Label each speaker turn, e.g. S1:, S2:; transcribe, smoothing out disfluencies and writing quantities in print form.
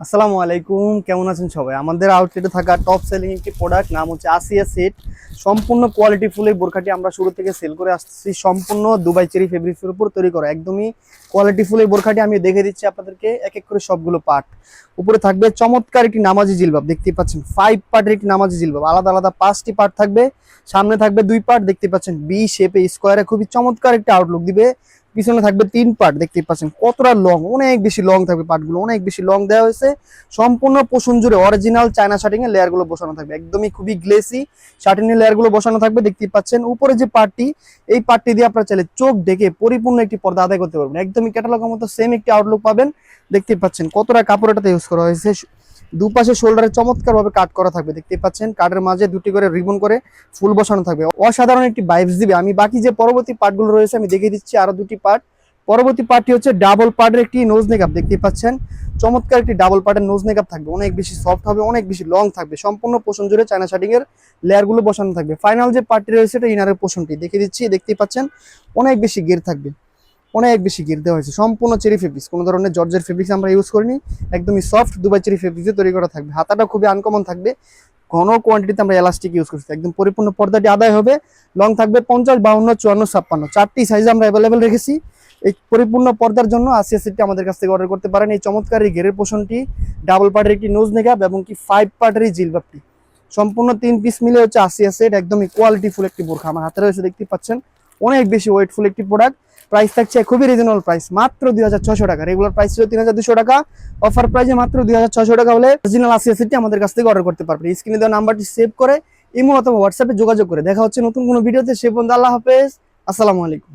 S1: আসসালামু আলাইকুম, কেমন আছেন সবাই? আমাদের আউটলেটে থাকা টপ সেলিং একটি প্রোডাক্ট নাম হচ্ছে আসিয়া সেট। সম্পূর্ণ কোয়ালিটি ফুল এই বোরখাটি আমরা শুরু থেকে সেল করে আসছি, সম্পূর্ণ দুবাই চেরি ফেব্রিক্সের উপর তৈরি করা একদমই কোয়ালিটি ফুল এই বোরখাটি। আমি দেখে দিচ্ছি আপনাদেরকে এক এক করে সবগুলো পার্ট। উপরে থাকবে চমৎকার একটি নামাজি জিলবাব, দেখতে পাচ্ছেন 5 পার্টের একটি নামাজি জিলবাব, আলাদা আলাদা 5টি পার্ট থাকবে। সামনে থাকবে 2 পার্ট, দেখতে পাচ্ছেন বি শেপে স্কোয়ারে, খুবই চমৎকার একটা আউটলুক দিবে। পিছনে থাকবে 3 পার্ট, দেখতে পাচ্ছেন কতটা লং, অনেক বেশি লং থাকবে, পার্টগুলো অনেক বেশি লং দেওয়া হয়েছে। সম্পূর্ণ পোষণ জুড়ে অরিজিনাল চায়না শার্টিং এর লেয়ার গুলো বসানো থাকবে, একদমই খুবই গ্লেসি শার্টিং এর লেয়ার গুলো বসানো থাকবে। দেখতেই পাচ্ছেন উপরে যে পার্টটি, এই পার্টটি দিয়ে আপনারা চাইলে চোখ ঢেকে পরিপূর্ণ একটি পর্দা আদায় করতে পারবেন, একদমই ক্যাটালগের মতো সেম একটি আউটলুক পাবেন। দেখতেই পাচ্ছেন কতটা কাপড় এটাতে ইউজ করা হয়েছে। দুপাশে শোল্ডারে চমৎকার ভাবে কাট করা থাকবে, দেখতেই পাচ্ছেন কাটের মাঝে দুটি করে রিবন করে ফুল বসানো থাকবে, অসাধারণ একটি ভাইবস দিবে। আমি বাকি যে পরবর্তী পার্টগুলো রয়েছে আমি দেখিয়ে দিচ্ছি, আরো দুটি পার্ট। পরবর্তী পার্টটি হচ্ছে ডাবল পার্টের একটি নোজ মেকআপ, দেখতেই পাচ্ছেন চমৎকার একটি ডাবল পার্টের নোজ মেকআপ থাকবে, অনেক বেশি সফট হবে, অনেক বেশি লং থাকবে, সম্পূর্ণ পোষণ জুড়ে চায়না শার্টিং এর লেয়ার গুলো বসানো থাকবে। ফাইনাল যে পার্টটি রয়েছে এটা ইনারের পোষণটি দেখিয়ে দিচ্ছি, দেখতেই পাচ্ছেন অনেক বেশি গের থাকবে, অনেক বেশি গের দেওয়া হয়েছে। সম্পূর্ণ চেরি ফেব্রিক্স, কোনো ধরনের জর্জের ফেব্রিক্স আমরা ইউজ করিনি, একদমই সফট দুবাই চেরি ফেব্রিক্সে তৈরি করা থাকবে। হাতাটা খুবই আনকমন থাকবে, ঘন কোয়ান্টিটিতে আমরা এলাস্টিক ইউজ করছি, একদম পরিপূর্ণ পর্দাটি আদায় হবে। লং থাকবে 50, 52, 54, 56, 4টি সাইজে আমরা অ্যাভেলেবেল রেখেছি। এই পরিপূর্ণ পর্দার জন্য আসিয়া সেটটি আমাদের কাছ থেকে অর্ডার করতে পারেন। এই চমৎকার এই ঘেরের পোষণটি, ডাবল পার্টের একটি নোজ মেকআপ এবং কি 5 পার্টের এই জিলবাবটি, সম্পূর্ণ 3 পিস মিলে হচ্ছে আসিয়া সেট, একদমই কোয়ালিটি ফুল একটি বোরখা আমার হাতে রয়েছে, দেখতে পাচ্ছেন অনেক বেশি ওয়েটফুল একটি প্রোডাক্ট। প্রাইস থাকছে খুবই রিজনেবল প্রাইস, মাত্র 2600 টাকা। রেগুলার প্রাইস ছিল 3200 টাকা, অফার প্রাইসে মাত্র 2600 টাকা হলে অরিজিনাল আসিয়া সেটটি আমাদের কাছ থেকে অর্ডার করতে পারবেন। স্ক্রিনে দেওয়া নাম্বারটি সেভ করে ইমো অথবা হোয়াটসঅ্যাপে যোগাযোগ করে দেখা হচ্ছে নতুন কোনো ভিডিওতে। সে পর্যন্ত আল্লাহ হাফেজ, আসসালামু আলাইকুম।